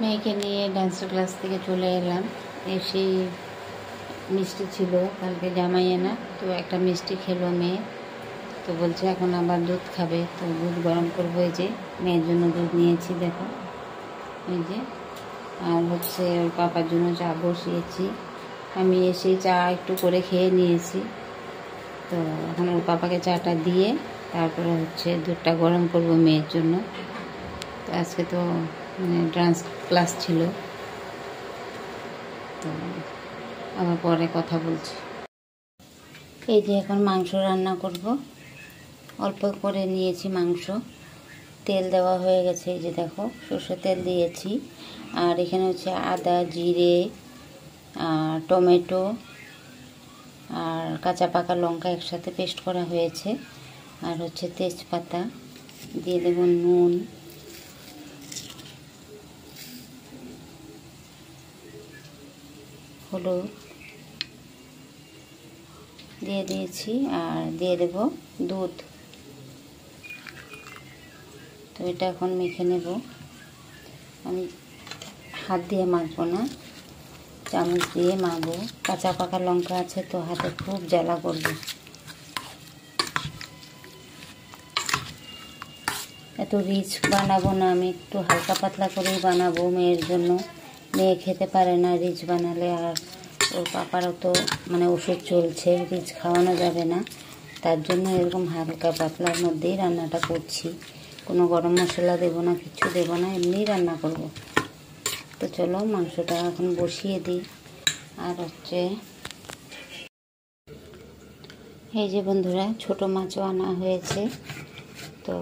মেয়েকে নিয়ে dance class থেকে চলে এলাম। এসেই মিষ্টি ছিল কালকে জামাই আনা, তো একটা মিষ্টি খেলো মেয়ে। তো বলছে এখন আবার দুধ খাবে, তো দুধ গরম করবো। এই যে মেয়ের জন্য দুধ নিয়েছি, দেখো এই যে। আর হচ্ছে ওর পাপার জন্য চা বসিয়েছি। আমি এসেই চা একটু করে খেয়ে নিয়েছি। তো এখন ওর পাপাকে চাটা দিয়ে তারপরে হচ্ছে দুধটা গরম করবো মেয়ের জন্য। তো আজকে তো ডান্স ক্লাস ছিল, তো আবার পরে কথা বলছি। এই যে এখন মাংস রান্না করব। অল্প করে নিয়েছি মাংস, তেল দেওয়া হয়ে গেছে। এই যে দেখো সরষের তেল দিয়েছি। আর এখানে হচ্ছে আদা, জিরে, আর টমেটো আর কাঁচা পাকা লঙ্কা একসাথে পেস্ট করা হয়েছে। আর হচ্ছে তেজপাতা দিয়ে দেব, নুন, হলুদ দিয়ে দিয়েছি, আর দিয়ে দেব দুধ। তো এটা এখন মেখে নেব। আমি হাত দিয়ে মাখবো না, চামচ দিয়ে মাখবো। কাঁচা পাকা লঙ্কা আছে তো হাতে খুব জ্বালা করবে। এত রিচ বানাবো না, আমি একটু হালকা পাতলা করেই বানাবো মেয়ের জন্য। মেয়ে খেতে পারে না রিচ বানালে, আর ওর পাপারও তো ওষুধ চলছে, রিচ খাওয়ানো যাবে না। তার জন্য এরকম হালকা পাতলার মধ্যেই রান্নাটা করছি। কোনো গরম মশলা দেবো না, কিছু দেবো না, এমনিই রান্না করব। তো চলো মাংসটা এখন বসিয়ে দিই। আর হচ্ছে এই যে বন্ধুরা, ছোট মাছও আনা হয়েছে। তো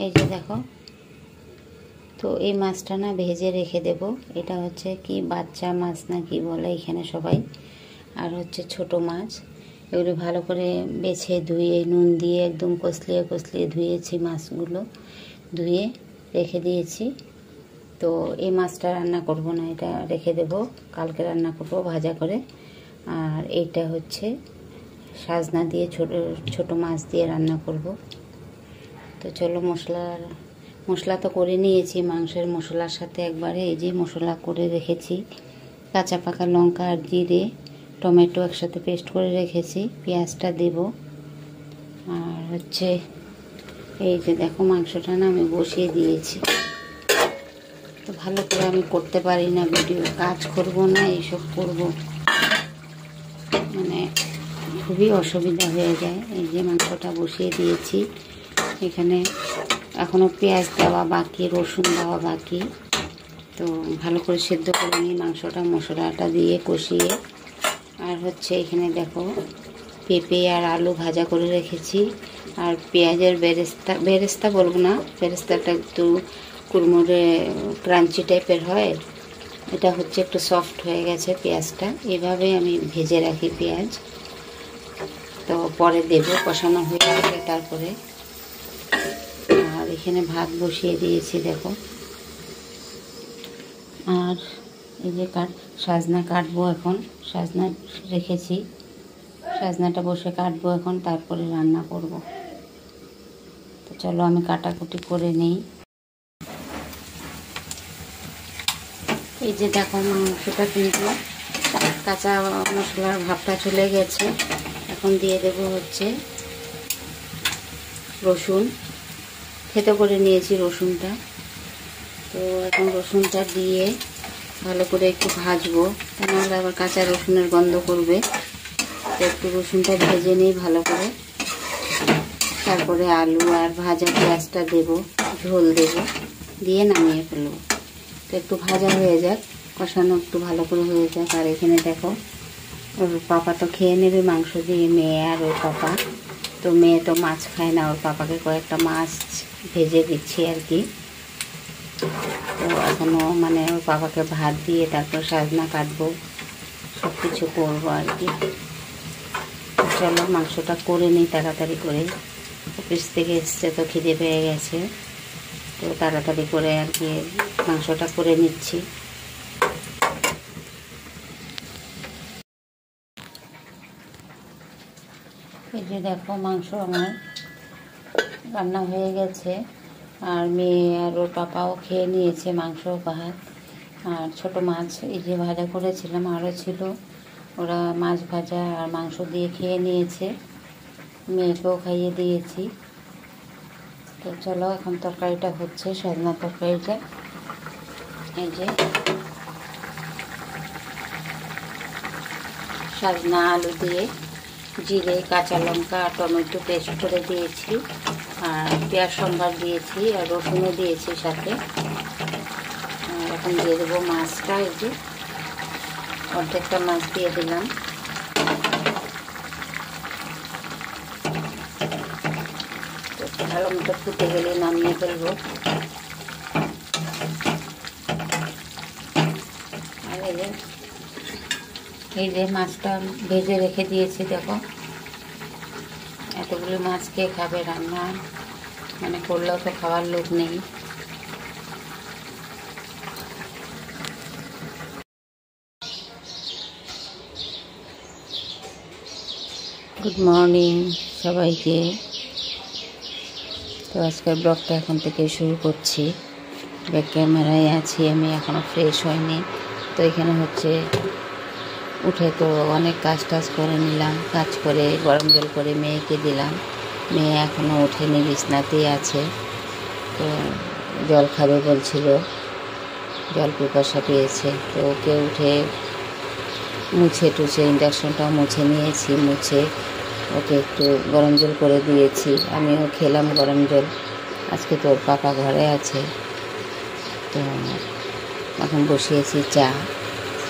এই যে দেখো, তো এই মাছটা না ভেজে রেখে দেব। এটা হচ্ছে কি বাচ্চা মাছ না কি বলে এখানে সবাই। আর হচ্ছে ছোট মাছ, এগুলো ভালো করে বেছে ধুয়ে নুন দিয়ে একদম কষলিয়ে কষলিয়ে ধুয়েছি মাছগুলো, ধুয়ে রেখে দিয়েছি। তো এই মাছটা রান্না করব না, এটা রেখে দেব, কালকে রান্না করব ভাজা করে। আর এইটা হচ্ছে সাজনা দিয়ে ছোট মাছ দিয়ে রান্না করব। তো চলো মশলা তো করে নিয়েছি মাংসের মশলার সাথে একবারে। এই যে মশলা করে রেখেছি, কাঁচা পাকা লঙ্কা আর জিরে টমেটো একসাথে পেস্ট করে রেখেছি। পেঁয়াজটা দেব। আর হচ্ছে এই যে দেখো মাংসটা না আমি বসিয়ে দিয়েছি। তো ভালো করে আমি করতে পারি না ভিডিও, কাজ করব না এইসব করব, খুবই অসুবিধা হয়ে যায়। এই যে মাংসটা বসিয়ে দিয়েছি, এখানে এখনও পেঁয়াজ দেওয়া বাকি, রসুন দেওয়া বাকি। তো ভালো করে সেদ্ধ করে নিই মাংসটা মশলাটা দিয়ে কষিয়ে। আর হচ্ছে এখানে দেখো পেঁপে আর আলু ভাজা করে রেখেছি। আর পেঁয়াজের বেরেস্তা বলবো না, বেরেস্তাটা একটু কুড়মুড়ে ক্রাঞ্চি টাইপের হয়, এটা হচ্ছে একটু সফট হয়ে গেছে পেঁয়াজটা। এভাবে আমি ভেজে রাখি পেঁয়াজ, তো পরে দেব কষানো হয়ে গেলে তারপরে। আর এখানে ভাত বসিয়ে দিয়েছি দেখো। আর এই যে সাজনা কাটবো এখন, সাজনা রেখেছি, সাজনাটা বসে কাটবো এখন, তারপরে রান্না করব। তো চলো আমি কাটাকুটি করে নেই। এই যে দেখো মাংসটা কিন্তু কাঁচা মশলার ভাবটা চলে গেছে। এখন দিয়ে দেব হচ্ছে রসুন, থেতো করে নিয়েছি রসুনটা। তো এখন রসুনটা দিয়ে ভালো করে একটু ভাজবো, তা নাহলে আবার কাঁচা রসুনের গন্ধ করবে। তো একটু রসুনটা ভেজে নিই ভালো করে, তারপরে আলু আর ভাজা পেঁয়াজটা দেব, ঝোল দেব, দিয়ে নামিয়ে ফেলবো। তো একটু ভাজা হয়ে যাক, কষানো একটু ভালো করে হয়ে যাক। আর এখানে দেখো ওর পাপা তো খেয়ে নেবে মাংস দিয়ে, মেয়ে আর ওর পাপা। তো মেয়ে তো মাছ খায় না, ওর পাপাকে কয়েকটা মাছ ভেজে দিচ্ছি আর কি। তো এখনও ওর পাপাকে ভাত দিয়ে তারপর সাজনা কাটবো, সব কিছু করবো আর কি। চলো মাংসটা করে নিই তাড়াতাড়ি করে, অফিস থেকে এসছে তো খিদে পেয়ে গেছে, তো তাড়াতাড়ি করে আর কি মাংসটা করে নিচ্ছি। এই যে দেখো মাংস আমার রান্না হয়ে গেছে। আর মেয়ে আর ওর পাপাও খেয়ে নিয়েছে মাংস ভাত। আর ছোট মাছ এই যে ভাজা করেছিলাম আরও ছিল, ওরা মাছ ভাজা আর মাংস দিয়ে খেয়ে নিয়েছে, মেয়েকেও খাইয়ে দিয়েছি। তো চলো এখন তরকারিটা হচ্ছে, সজনা তরকারিটা। এই যে সজনা আলু দিয়ে জিরে কাঁচা লঙ্কা টমেটো পেস্ট করে দিয়েছি, আর পেঁয়াজ সম্বার দিয়েছি, আর রসুনও দিয়েছি সাথে। এখন দিয়ে দেবো মাছটা। এই যে অর্ধেকটা মাছ দিয়ে দিলাম। ভালো মতো ফুটে গেলে নামিয়ে ফেলবো। আর এই যে মাছটা ভেজে রেখে দিয়েছি, দেখো এতগুলো মাছ কে খাবে, রান্না মানে করলেও তো খাওয়ার লোক নেই। গুড মর্নিং সবাইকে। তো আজকের ব্লগটা এখন থেকে শুরু করছি। ব্যাক ক্যামেরায় আছি আমি, এখনও ফ্রেশ হয়নি। তো এখানে হচ্ছে উঠে তো অনেক কাজ টাজ করে নিলাম, কাজ করে গরম জল করে মেয়েকে দিলাম। মেয়ে এখনও ওঠেনি, বিছনাতেই আছে। তো জল খাবে বলছিল, জল পিপাসা পেয়েছে। তো ওকে উঠে মুছে টুছে ইন্ডাকশনটাও মুছে নিয়েছি, মুছে ওকে একটু গরম জল করে দিয়েছি। আমিও খেলাম গরম জল, আজকে তোর পাপা ঘরে আছে। তো এখন বসিয়েছি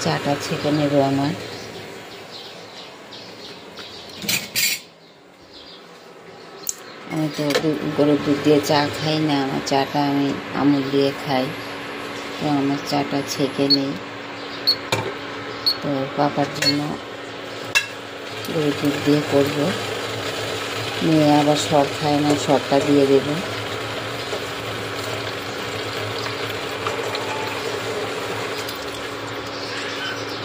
চাটা ছেঁকে নেব আমার। আমি তো গরুর দুধ দিয়ে চা খাই না, আমার চাটা আমি আমুল দিয়ে খাই। তো আমার চাটা ছেঁকে নেই। তো পাপার জন্য গরুর দুধ দিয়ে করবো। মেয়ে আবার সর খায় না, সরটা দিয়ে দেব।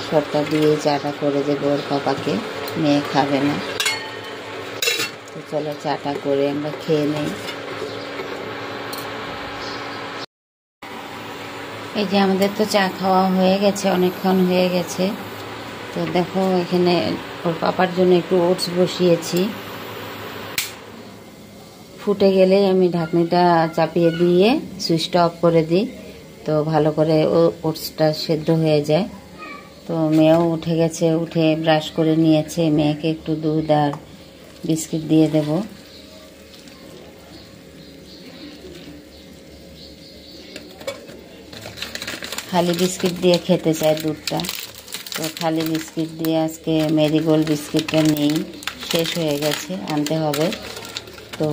সরটা দিয়ে চাটা করে দেবো ওর পাপাকে, মেয়ে খাবে না। তো চলো চাটা করে আমরা খেয়ে নেই। এই যে আমাদের তো চা খাওয়া হয়ে গেছে, অনেকক্ষণ হয়ে গেছে। তো দেখো এখানে ওর পাপার জন্য একটু ওটস বসিয়েছি। ফুটে গেলেই আমি ঢাকনিটা চাপিয়ে দিয়ে সুইচটা অফ করে দিই, তো ভালো করে ওটসটা সেদ্ধ হয়ে যায়। তো মেয়েও উঠে গেছে, উঠে ব্রাশ করে নিয়েছে। মেয়েকে একটু দুধ আর বিস্কিট দিয়ে দেব। খালি বিস্কিট দিয়ে খেতে চায় দুধটা, তো খালি বিস্কিট দিয়ে আজকে মেরিগোল্ড বিস্কিটটা নেই, শেষ হয়ে গেছে, আনতে হবে। তো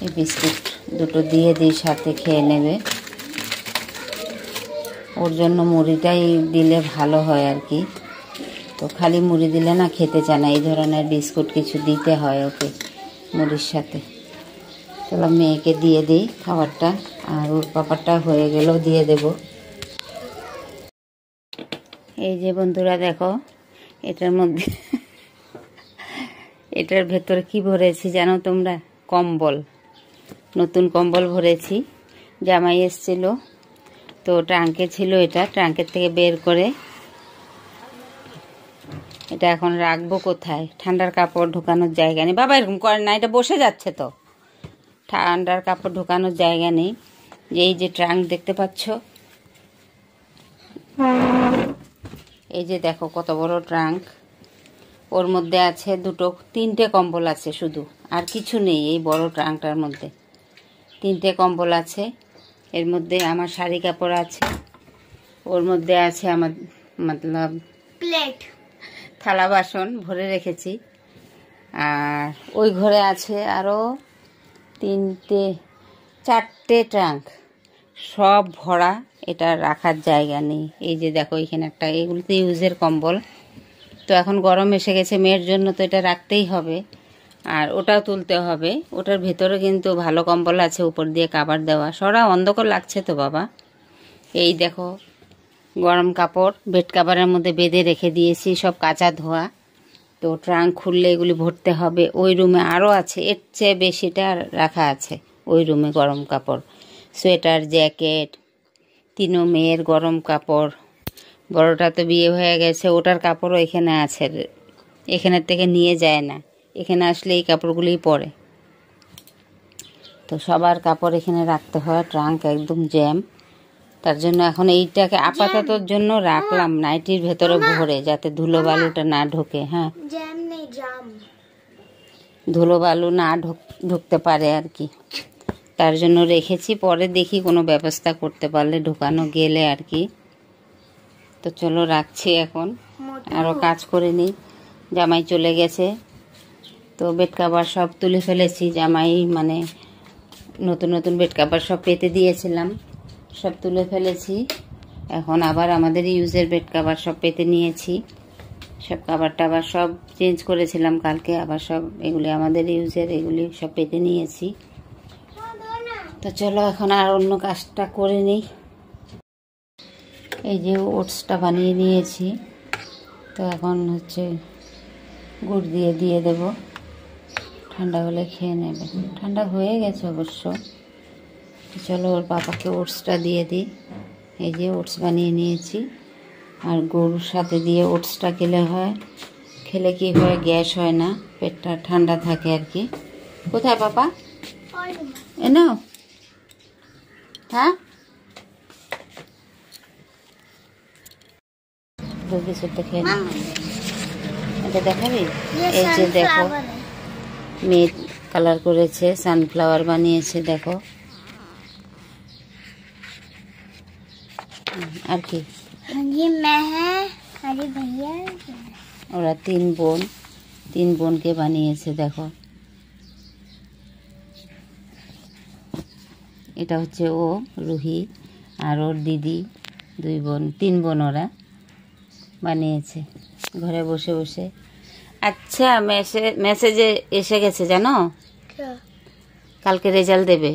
এই বিস্কিট দুটো দিয়ে দিই, সাথে খেয়ে নেবে। ওর জন্য মুড়িটাই দিলে ভালো হয় আর কি। তো খালি মুড়ি দিলে না খেতে চায় না, এই ধরনের বিস্কুট কিছু দিতে হয় ওকে মুড়ির সাথে। চলো মেয়েকে দিয়ে দিই খাবারটা, আর ওর পাপারটা হয়ে গেলেও দিয়ে দেব। এই যে বন্ধুরা দেখো, এটার মধ্যে এটার ভেতরে কি ভরেছি জানো তোমরা? কম্বল, নতুন কম্বল ভরেছি। জামাই এসেছিল, তো ট্রাঙ্কে ছিল, এটা ট্রাঙ্কের থেকে বের করে এটা এখন রাখবো কোথায়? ঠান্ডার কাপড় ঢোকানোর জায়গা নেই। বাবা এরকম করেন না, এটা বসে যাচ্ছে তো। ঠান্ডার কাপড় ঢোকানোর জায়গা নেই। এই যে ট্রাঙ্ক দেখতে পাচ্ছ, এই যে দেখো কত বড় ট্রাঙ্ক। ওর মধ্যে আছে তিনটে কম্বল আছে শুধু, আর কিছু নেই। এই বড় ট্রাঙ্কটার মধ্যে তিনটে কম্বল আছে। এর মধ্যে আমার শাড়ি কাপড় আছে, ওর মধ্যে আছে আমার মতলব প্লেট, থালা বাসন ভরে রেখেছি। আর ওই ঘরে আছে আরও চারটে ট্রাঙ্ক, সব ভরা। এটা রাখার জায়গা নেই। এই যে দেখো এখানে একটা, এগুলো তো ইউজের কম্বল। তো এখন গরম এসে গেছে মেয়ের জন্য, তো এটা রাখতেই হবে। আর ওটাও তুলতে হবে। ওটার ভেতরে কিন্তু ভালো কম্বল আছে, উপর দিয়ে কাভার দেওয়া। সরা অন্ধকার লাগছে তো বাবা। এই দেখো গরম কাপড় বেড কাভারের মধ্যে বেঁধে রেখে দিয়েছি, সব কাঁচা ধোয়া। তো ট্রাঙ্ক খুললে এগুলি ভরতে হবে। ওই রুমে আরও আছে, এর চেয়ে বেশিটা রাখা আছে। ওই রুমে গরম কাপড়, সোয়েটার, জ্যাকেট, 3 মেয়ের গরম কাপড়। বড়টা তো বিয়ে হয়ে গেছে, ওটার কাপড়ও এখানে আছে, এখানের থেকে নিয়ে যায় না, এখানে আসলে এই কাপড়গুলিই পরে। তো সবার কাপড় এখানে রাখতে হয়, ট্রাঙ্ক একদম জ্যাম। তার জন্য এখন এইটাকে আপাততর জন্য রাখলাম নাইটির ভেতরে ভরে, যাতে ধুলো বালুটা না ঢোকে। হ্যাঁ, ধুলো বালু না ঢুকতে পারে আর কি, তার জন্য রেখেছি। পরে দেখি কোনো ব্যবস্থা করতে পারলে ঢোকানো গেলে আর কি। তো চলো রাখছি, এখন আরও কাজ করে নিই। জামাই চলে গেছে, তো বেড কাভার সব তুলে ফেলেছি। জামাই মানে নতুন নতুন বেড কাভার সব পেতে দিয়েছিলাম, সব তুলে ফেলেছি। এখন আবার আমাদের ইউজের বেড কাভার সব পেতে নিয়েছি। সব কাভার টাভার সব চেঞ্জ করেছিলাম কালকে, আবার সব এগুলি আমাদের ইউজের, এগুলি সব পেতে নিয়েছি। তো চলো এখন আর অন্য কাজটা করে নিই। এই যে ওটসটা বানিয়ে নিয়েছি, তো এখন হচ্ছে গুড় দিয়ে দেব, ঠান্ডা হলে খেয়ে নেবে। ঠান্ডা হয়ে গেছে অবশ্য। চলো ওর পাপাকে ওটসটা দিয়ে দিই। এই যে ওটস বানিয়ে নিয়েছি, আর গরুর সাথে দিয়ে ওটসটা খেলে কি হয়, গ্যাস হয় না, পেটটা ঠান্ডা থাকে আর কি। কোথায় পাপা? এ নাও। হ্যাঁ, বিস্কুটটা খেয়ে নাও। এটা দেখাবি? এই যে দেখো, মেয়ে কালার করেছে, সানফ্লাওয়ার বানিয়েছে, দেখো। আর কি ওরা 3 বোনকে বানিয়েছে, দেখো। এটা হচ্ছে ও রুহি, আর ওর দিদি, 3 বোন ওরা বানিয়েছে ঘরে বসে বসে। আচ্ছা, মেসেজে এসে গেছে জানো, কালকে রেজাল্ট দেবে।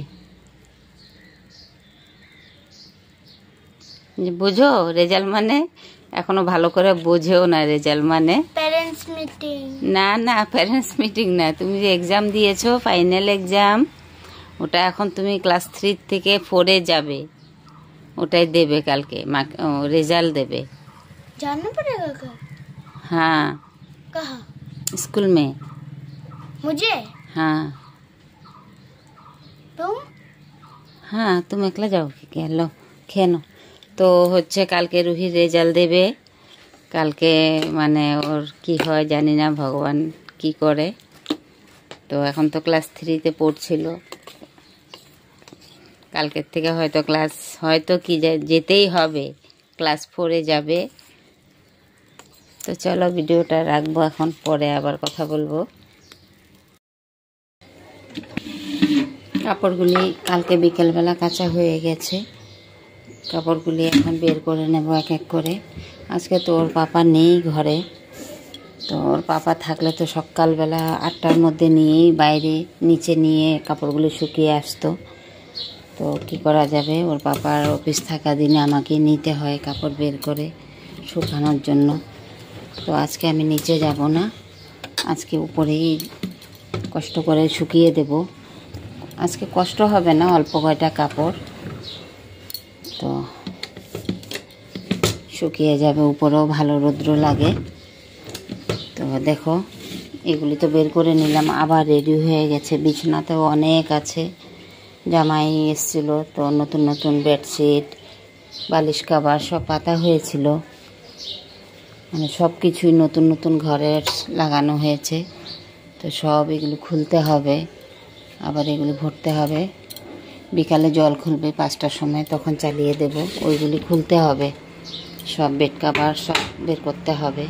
বুঝো রেজাল্ট মানে? এখনো ভালো করে বোঝেও না রেজাল্ট মানে। প্যারেন্টস মিটিং না, প্যারেন্টস মিটিং না। তুমি যে এক্সাম দিয়েছো, ফাইনাল এক্সাম, ওটা এখন তুমি ক্লাস 3 থেকে 4-এ যাবে, ওটাই দেবে কালকে, রেজাল্ট देवे। जाना पड़ेगा क्या? हाँ, कहाँ? स्कूल में। मुझे? हाँ। तुम? हाँ, तुम একলা যাও क्या? लो খেয়ে নাও। তো হচ্ছে কালকে রুহির রেজাল্ট দেবে। কালকে মানে ওর কি হয় জানি না, ভগবান কি করে। তো এখন তো ক্লাস 3-তে পড়ছিল, কালকের থেকে হয়তো কি যেতেই হবে, ক্লাস 4-এ যাবে। তো চলো ভিডিওটা রাখবো এখন, পরে আবার কথা বলবো। কাপড়গুলি কালকে বিকেলবেলা কাঁচা হয়ে গেছে, কাপড়গুলি এখন বের করে নেব এক এক করে। আজকে তো ওর পাপা নেই ঘরে, তো ওর পাপা থাকলে তো সকালবেলা 8টার মধ্যে নিয়েই বাইরে নিচে নিয়ে কাপড়গুলি শুকিয়ে আসতো। তো কি করা যাবে, ওর পাপার অফিস থাকা দিনে আমাকে নিতে হয় কাপড় বের করে শুকানোর জন্য। তো আজকে আমি নিচে যাব না, আজকে উপরেই কষ্ট করে শুকিয়ে দেব। আজকে কষ্ট হবে না, অল্প কয়টা কাপড় তো শুকিয়ে যাবে, উপরেও ভালো রৌদ্র লাগে। তো দেখো এগুলি তো বের করে নিলাম, আবার রেডি হয়ে গেছে। বিছানাতেও অনেক আছে, জামাই এসেছিল তো নতুন নতুন বেডশিট, বালিশ কাভার সব পাতা হয়েছিল, মানে সব কিছুই নতুন নতুন ঘরের লাগানো হয়েছে। তো সব এগুলো খুলতে হবে, আবার এগুলি ভরতে হবে। বিকালে জল খুলবে 5টার সময়, তখন চালিয়ে দেব। ওইগুলি খুলতে হবে, সব বেড কাভার সব বের করতে হবে।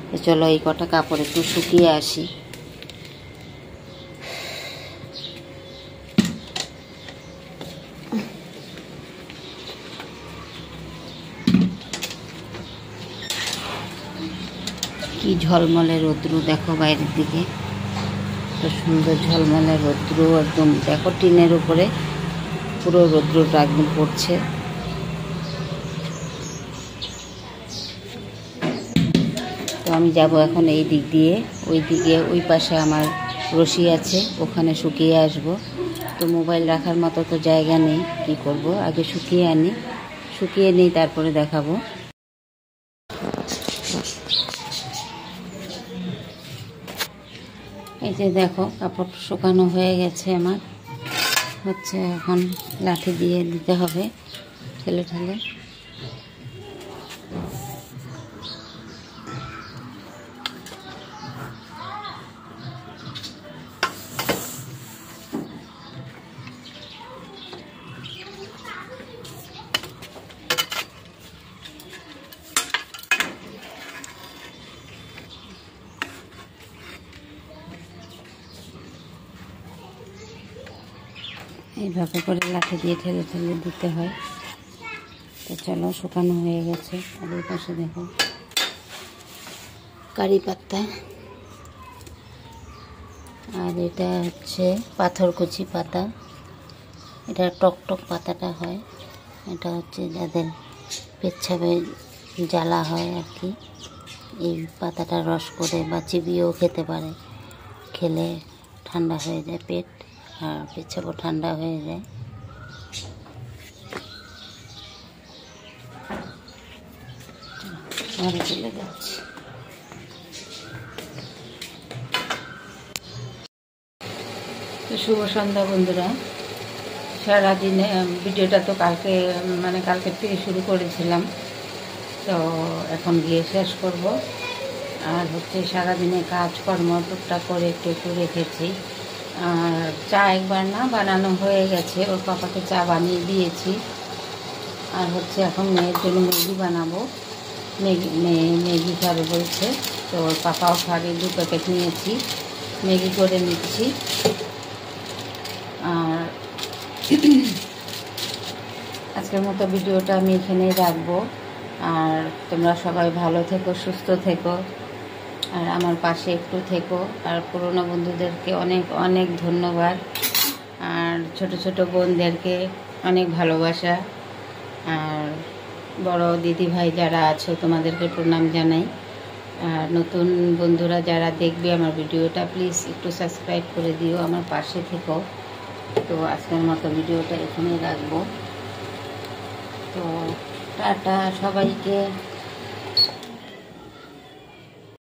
তো চলো এই কটা কাপড় একটু শুকিয়ে আসি। কি ঝলমলে রৌদ্র দেখো বাইরের দিকে, তো সুন্দর ঝলমলে রৌদ্র একদম। দেখো টিনের উপরে পুরো রৌদ্রটা একদম পড়ছে। তো আমি যাব এখন এই দিক দিয়ে, ওই দিকে ওই পাশে আমার রশি আছে, ওখানে শুকিয়ে আসব। তো মোবাইল রাখার মতো তো জায়গা নেই, কি করব, আগে শুকিয়ে আনি, শুকিয়ে নিই তারপরে দেখাবো। এই যে দেখো কাপড় শুকানো হয়ে গেছে আমার, হচ্ছে এখন লাঠি দিয়ে দিতে হবে ঠেলে ঠেলে। এইভাবে করে লাঠি দিয়ে ঠেলে ঠেলে দিতে হয়। তো চলো, শুকানো হয়ে গেছে। আর এই পাশে দেখো কারি পাতা, আর এটা হচ্ছে পাথরকুচি পাতা। এটা টকটক পাতাটা হয়, এটা হচ্ছে যাদের পেচ্ছাবে জ্বালা হয় আর কি, এই পাতাটা রস করে বা চিবিয়েও খেতে পারে, খেলে ঠান্ডা হয়ে যায় পেট, আর পেচ্ছাবও ঠান্ডা হয়ে যায়। ঘরে চলে যাচ্ছি। তো শুভ সন্ধ্যা বন্ধুরা। সারাদিনে ভিডিওটা তো কালকে কালকের থেকে শুরু করেছিলাম, তো এখন গিয়ে শেষ করব। আর হচ্ছে সারাদিনে কাজকর্ম টুকটাক করে একটু একটু রেখেছি। আর চা একবার না বানানো হয়ে গেছে, ওর পাপাকে চা বানিয়ে দিয়েছি। আর হচ্ছে এখন মেয়ের জন্য ম্যাগি বানাবো, ম্যাগি খাবে বলছে, তো ওর পাপাও খাবে, 2 প্যাকেট নিয়েছি, ম্যাগি করে নিচ্ছি। আর আজকের মতো ভিডিওটা আমি এখানেই রাখবো। আর তোমরা সবাই ভালো থেকো, সুস্থ থেকো, আর আমার পাশে একটু থেকো। আর পুরনো বন্ধুদেরকে অনেক অনেক ধন্যবাদ, আর ছোট ছোট বোনদেরকে অনেক ভালোবাসা, আর বড় দিদি ভাই যারা আছো তোমাদেরকে প্রণাম জানাই। আর নতুন বন্ধুরা যারা দেখবে আমার ভিডিওটা, প্লিজ একটু সাবস্ক্রাইব করে দিও, আমার পাশে থেকো। তো আজকের মতো ভিডিওটা এখানেই রাখবো। তো টাটা সবাইকে।